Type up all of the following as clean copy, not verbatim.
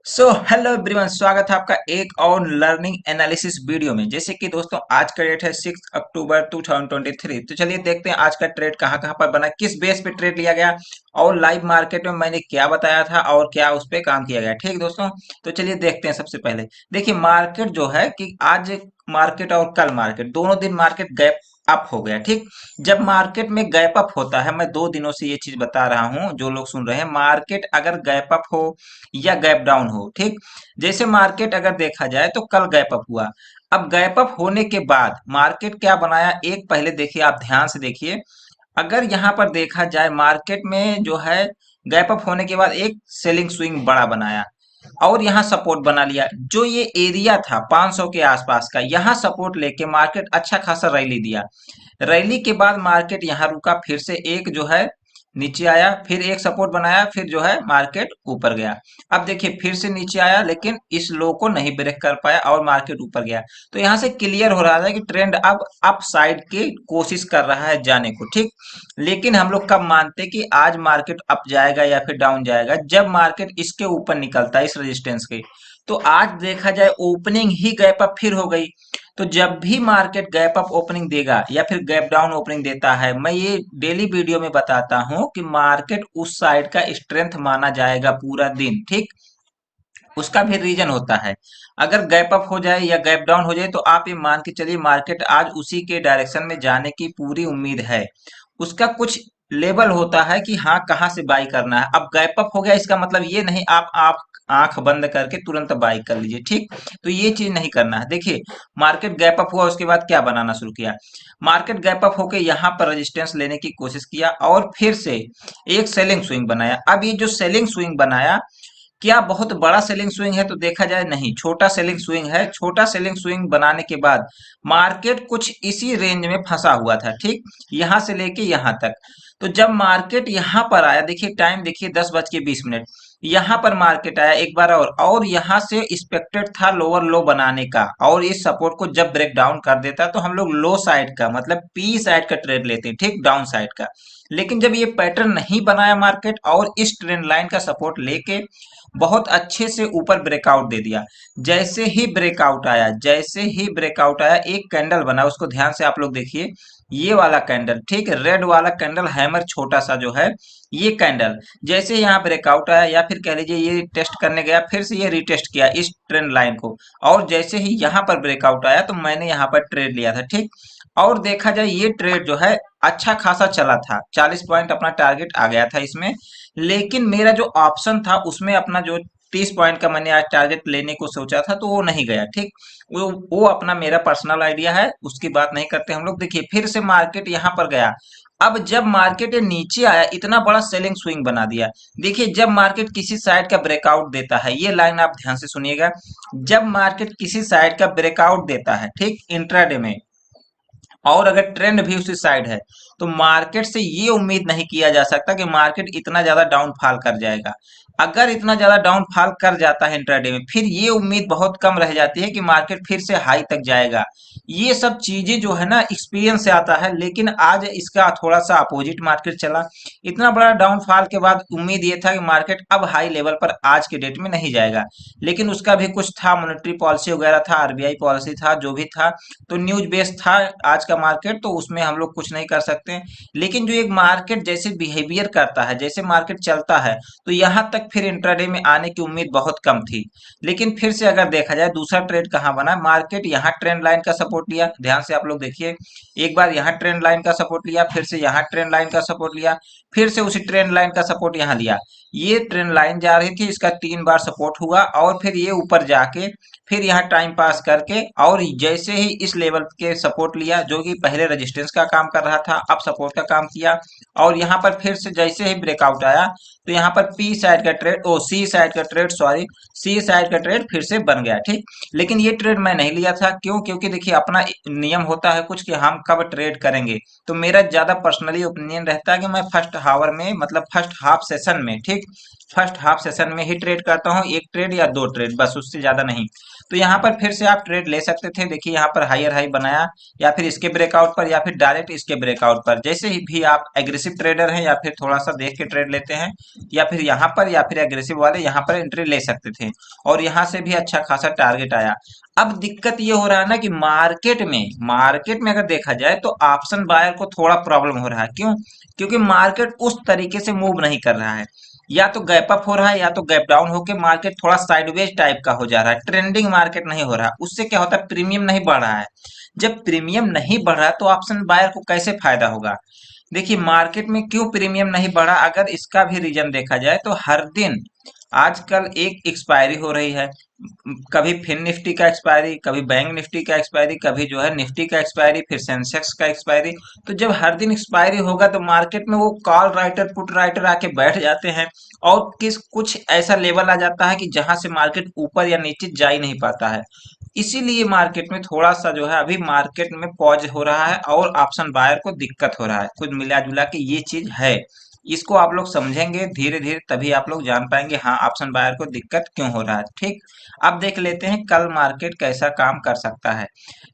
Hello everyone, स्वागत है आपका एक और लर्निंग एनालिसिस वीडियो में। जैसे कि दोस्तों, आज का डेट है 6 अक्टूबर 2023। तो चलिए देखते हैं आज का ट्रेड कहाँ कहाँ पर बना, किस बेस पे ट्रेड लिया गया और लाइव मार्केट में मैंने क्या बताया था और क्या उस पे काम किया गया। ठीक दोस्तों, तो चलिए देखते हैं। सबसे पहले देखिए, मार्केट जो है कि आज मार्केट और कल मार्केट दोनों दिन मार्केट गैप अप हो गया। ठीक, जब मार्केट में गैप अप होता है, मैं 2 दिनों से ये चीज बता रहा हूं, जो लोग सुन रहे हैं, मार्केट अगर गैप अप हो या गैप डाउन हो, ठीक, जैसे मार्केट अगर देखा जाए तो कल गैप अप हुआ। अब गैप अप होने के बाद मार्केट क्या बनाया, एक पहले देखिए, आप ध्यान से देखिए। अगर यहाँ पर देखा जाए, मार्केट में जो है गैप अप होने के बाद एक सेलिंग स्विंग बड़ा बनाया और यहाँ सपोर्ट बना लिया। जो ये एरिया था 500 के आसपास का, यहाँ सपोर्ट लेके मार्केट अच्छा खासा रैली दिया। रैली के बाद मार्केट यहाँ रुका, फिर से एक जो है नीचे आया, फिर एक सपोर्ट बनाया, फिर जो है मार्केट ऊपर गया। अब देखिए फिर से नीचे आया, लेकिन इस लो को नहीं ब्रेक कर पाया और मार्केट ऊपर गया। तो यहाँ से क्लियर हो रहा है कि ट्रेंड अब अप साइड की कोशिश कर रहा है जाने को। ठीक, लेकिन हम लोग कब मानते कि आज मार्केट अप जाएगा या फिर डाउन जाएगा, जब मार्केट इसके ऊपर निकलता है, इस रेजिस्टेंस के। तो आज देखा जाए ओपनिंग ही गैप अप फिर हो गई। तो जब भी मार्केट गैप अप ओपनिंग देगा या फिर गैप डाउन ओपनिंग देता है, मैं ये डेली वीडियो में बताता हूं कि मार्केट उस साइड का स्ट्रेंथ माना जाएगा पूरा दिन। ठीक, उसका भी रीजन होता है। अगर गैप अप हो जाए या गैप डाउन हो जाए तो आप ये मान के चलिए मार्केट आज उसी के डायरेक्शन में जाने की पूरी उम्मीद है। उसका कुछ लेवल होता है कि हाँ, कहाँ से बाई करना है। अब गैप अप हो गया, इसका मतलब ये नहीं आप आंख बंद करके तुरंत बाई कर लीजिए। ठीक, तो ये चीज नहीं करना है। देखिए, मार्केट गैप अप हुआ, उसके बाद क्या बनाना शुरू किया। मार्केट गैप अप होके यहाँ पर रेजिस्टेंस लेने की कोशिश किया और फिर से एक सेलिंग स्विंग बनाया। अब ये जो सेलिंग स्विंग बनाया, क्या बहुत बड़ा सेलिंग स्विंग है? तो देखा जाए नहीं, छोटा सेलिंग स्विंग है। छोटा सेलिंग स्विंग बनाने के बाद मार्केट कुछ इसी रेंज में फंसा हुआ था। ठीक, यहां से लेके यहां तक। तो जब मार्केट यहां पर आया, देखिए टाइम देखिए 10:20, यहां पर मार्केट आया एक बार और यहां से एक्सपेक्टेड था लोअर लो बनाने का, और इस सपोर्ट को जब ब्रेक डाउन कर देता तो हम लोग लो साइड का मतलब पी साइड का ट्रेड लेते हैं। ठीक, डाउन साइड का। लेकिन जब ये पैटर्न नहीं बनाया मार्केट और इस ट्रेंड लाइन का सपोर्ट लेके बहुत अच्छे से ऊपर ब्रेकआउट दे दिया। जैसे ही ब्रेकआउट आया, एक कैंडल बना, उसको ध्यान से आप लोग देखिए। ये वाला कैंडल, ठीक, रेड वाला कैंडल, हैमर छोटा सा जो है, ये कैंडल जैसे यहाँ ब्रेकआउट आया या फिर कह लीजिए ये टेस्ट करने गया, फिर से ये रिटेस्ट किया इस ट्रेंड लाइन को, और जैसे ही यहाँ पर ब्रेकआउट आया तो मैंने यहाँ पर ट्रेड लिया था। ठीक, और देखा जाए ये ट्रेड जो है अच्छा खासा चला था, 40 पॉइंट अपना टारगेट आ गया था इसमें। लेकिन मेरा जो ऑप्शन था उसमें अपना जो 30 पॉइंट का मैंने आज टारगेट लेने को सोचा था, तो वो नहीं गया। ठीक, वो अपना मेरा पर्सनल आइडिया है, उसकी बात नहीं करते हम लोग। देखिए फिर से मार्केट यहाँ पर गया। अब जब मार्केट ये नीचे आया, इतना बड़ा सेलिंग स्विंग बना दिया। देखिए, जब मार्केट किसी साइड का ब्रेकआउट देता है, ये लाइन आप ध्यान से सुनिएगा। जब मार्केट किसी साइड का ब्रेकआउट देता है, ठीक, इंट्राडे में, और अगर ट्रेंड भी उसी साइड है, तो मार्केट से ये उम्मीद नहीं किया जा सकता कि मार्केट इतना ज्यादा डाउनफॉल कर जाएगा। अगर इतना ज्यादा डाउनफॉल कर जाता है इंट्राडे में, फिर ये उम्मीद बहुत कम रह जाती है कि मार्केट फिर से हाई तक जाएगा। ये सब चीजें जो है ना, एक्सपीरियंस से आता है। लेकिन आज इसका थोड़ा सा अपोजिट मार्केट चला। इतना बड़ा डाउनफॉल के बाद उम्मीद ये था कि मार्केट अब हाई लेवल पर आज के डेट में नहीं जाएगा। लेकिन उसका भी कुछ था, मॉनेटरी पॉलिसी वगैरह था, आरबीआई पॉलिसी था, जो भी था, तो न्यूज बेस्ड था आज का मार्केट, तो उसमें हम लोग कुछ नहीं कर सकते। लेकिन जो एक मार्केट जैसे बिहेवियर करता है, जैसे मार्केट चलता है, तो यहाँ तक फिर इंट्राडे में आने की उम्मीद बहुत कम थी। लेकिन फिर से अगर देखा जाए, दूसरा ट्रेड कहाँ बना, मार्केट यहाँ ट्रेंड लाइन का सपोर्ट लिया, ध्यान से आप लोग देखिए। एक बार यहाँ ट्रेंड लाइन का सपोर्ट लिया, फिर से यहाँ ट्रेंड लाइन का सपोर्ट लिया, फिर से उसी ट्रेंड लाइन का सपोर्ट यहाँ लिया। ये ट्रेंड लाइन जा रही थी, इसका 3 बार सपोर्ट हुआ और फिर ये ऊपर जाके फिर यहाँ टाइम पास करके, और जैसे ही इस लेवल के सपोर्ट लिया, जो कि पहले रेजिस्टेंस का काम कर रहा था, अब सपोर्ट का काम किया, और यहाँ पर फिर से जैसे ही ब्रेकआउट आया, तो यहाँ पर पी साइड का ट्रेड, ओ सी साइड का ट्रेड, सॉरी, सी साइड का ट्रेड फिर से बन गया। ठीक, लेकिन ये ट्रेड मैं नहीं लिया था। क्यों? क्योंकि देखिए अपना नियम होता है कुछ कि हम कब ट्रेड करेंगे। तो मेरा ज्यादा पर्सनली ओपिनियन रहता है कि मैं फर्स्ट हावर में, मतलब फर्स्ट हाफ सेशन में, ठीक, फर्स्ट हाफ सेशन में ही ट्रेड करता हूँ, एक ट्रेड या दो ट्रेड, बस उससे ज्यादा नहीं। तो यहाँ पर फिर से आप ट्रेड ले सकते थे। देखिए यहाँ पर हायर हाई बनाया, या फिर इसके ब्रेकआउट पर, या फिर डायरेक्ट इसके ब्रेकआउट पर। जैसे ही भी आप एग्रेसिव ट्रेडर हैं, या फिर थोड़ा सा देख के ट्रेड लेते हैं, या फिर यहाँ पर, या फिर एग्रेसिव वाले यहाँ पर एंट्री ले सकते थे। और यहाँ से भी अच्छा खासा टारगेट आया। अब दिक्कत ये हो रहा है ना कि मार्केट में अगर देखा जाए तो ऑप्शन बायर को थोड़ा प्रॉब्लम हो रहा है। क्यों? क्योंकि मार्केट उस तरीके से मूव नहीं कर रहा है। या तो गैप अप हो रहा है, या तो गैप डाउन होके मार्केट थोड़ा साइडवेज टाइप का हो जा रहा है। ट्रेंडिंग मार्केट नहीं हो रहा। उससे क्या होता है, प्रीमियम नहीं बढ़ रहा है। जब प्रीमियम नहीं बढ़ रहा है तो ऑप्शन बायर को कैसे फायदा होगा? देखिए मार्केट में क्यों प्रीमियम नहीं बढ़ा, अगर इसका भी रीजन देखा जाए तो हर दिन आजकल एक एक्सपायरी हो रही है। कभी फिन निफ्टी का एक्सपायरी, कभी बैंक निफ्टी का एक्सपायरी, कभी जो है निफ्टी का एक्सपायरी, फिर सेंसेक्स का एक्सपायरी। तो जब हर दिन एक्सपायरी होगा तो मार्केट में वो कॉल राइटर पुट राइटर आके बैठ जाते हैं, और कुछ ऐसा लेवल आ जाता है कि जहां से मार्केट ऊपर या नीचे जा ही नहीं पाता है। इसीलिए मार्केट में थोड़ा सा जो है अभी मार्केट में पॉज हो रहा है, और ऑप्शन बायर को दिक्कत हो रहा है। कुछ मिला जुला के ये चीज है। इसको आप लोग समझेंगे धीरे धीरे, तभी आप लोग जान पाएंगे हाँ ऑप्शन बायर को दिक्कत क्यों हो रहा है। ठीक, अब देख लेते हैं कल मार्केट कैसा काम कर सकता है।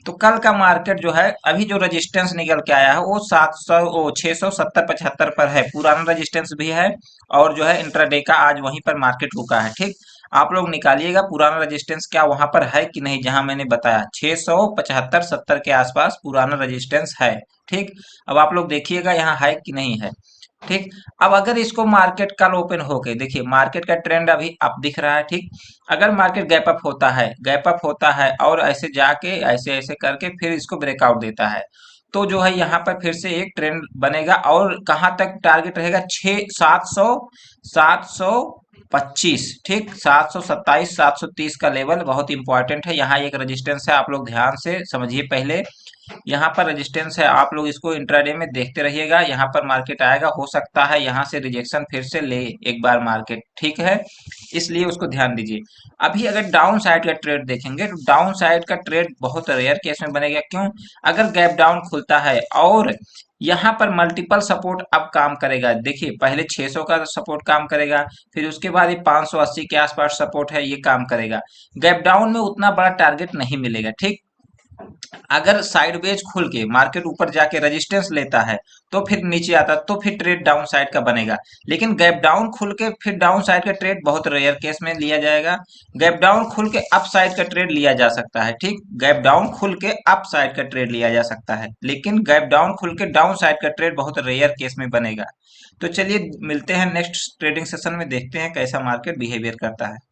तो कल का मार्केट जो है, अभी जो रेजिस्टेंस निकल के आया है वो 670 75 पर है। पुराना रेजिस्टेंस भी है, और जो है इंट्राडे का आज वहीं पर मार्केट रुका है। ठीक, आप लोग निकालिएगा पुराना रेजिस्टेंस क्या वहां पर है कि नहीं, जहां मैंने बताया 675 70 के आसपास पुराना रेजिस्टेंस है। ठीक, अब आप लोग देखिएगा यहाँ है कि नहीं है। ठीक, अब अगर इसको मार्केट कल ओपन होके, देखिए मार्केट का ट्रेंड अभी अप दिख रहा है। ठीक, अगर मार्केट गैप अप होता है और ऐसे जाके ऐसे ऐसे करके फिर इसको ब्रेकआउट देता है, तो जो है यहाँ पर फिर से एक ट्रेंड बनेगा। और कहाँ तक टारगेट रहेगा? 725। ठीक, 727 730 का लेवल बहुत इंपॉर्टेंट है। यहाँ एक रेजिस्टेंस है, आप लोग ध्यान से समझिए। पहले यहाँ पर रेजिस्टेंस है, आप लोग इसको इंट्राडे में देखते रहिएगा। यहाँ पर मार्केट आएगा, हो सकता है यहाँ से रिजेक्शन फिर से ले एक बार मार्केट। ठीक है, इसलिए उसको ध्यान दीजिए। अभी अगर डाउन साइड का ट्रेड देखेंगे तो डाउन साइड का ट्रेड बहुत रेयर केस में बनेगा। क्यों? अगर गैप डाउन खुलता है और यहाँ पर मल्टीपल सपोर्ट अब काम करेगा। देखिए पहले 600 का सपोर्ट काम करेगा, फिर उसके बाद ये 580 के आसपास सपोर्ट है, ये काम करेगा। गैप डाउन में उतना बड़ा टारगेट नहीं मिलेगा। ठीक, अगर साइडवेज खुल के मार्केट ऊपर जाके रेजिस्टेंस लेता है तो फिर नीचे आता, तो फिर ट्रेड डाउन साइड का बनेगा। लेकिन गैप डाउन खुल के फिर डाउन साइड का ट्रेड बहुत रेयर केस में लिया जाएगा। गैप डाउन खुल के अप साइड का ट्रेड लिया जा सकता है। ठीक, गैप डाउन खुल के अप साइड का ट्रेड लिया जा सकता है, लेकिन गैप डाउन खुल के डाउन साइड का ट्रेड बहुत रेयर केस में बनेगा। तो चलिए मिलते हैं नेक्स्ट ट्रेडिंग सेशन में, देखते हैं कैसा मार्केट बिहेवियर करता है।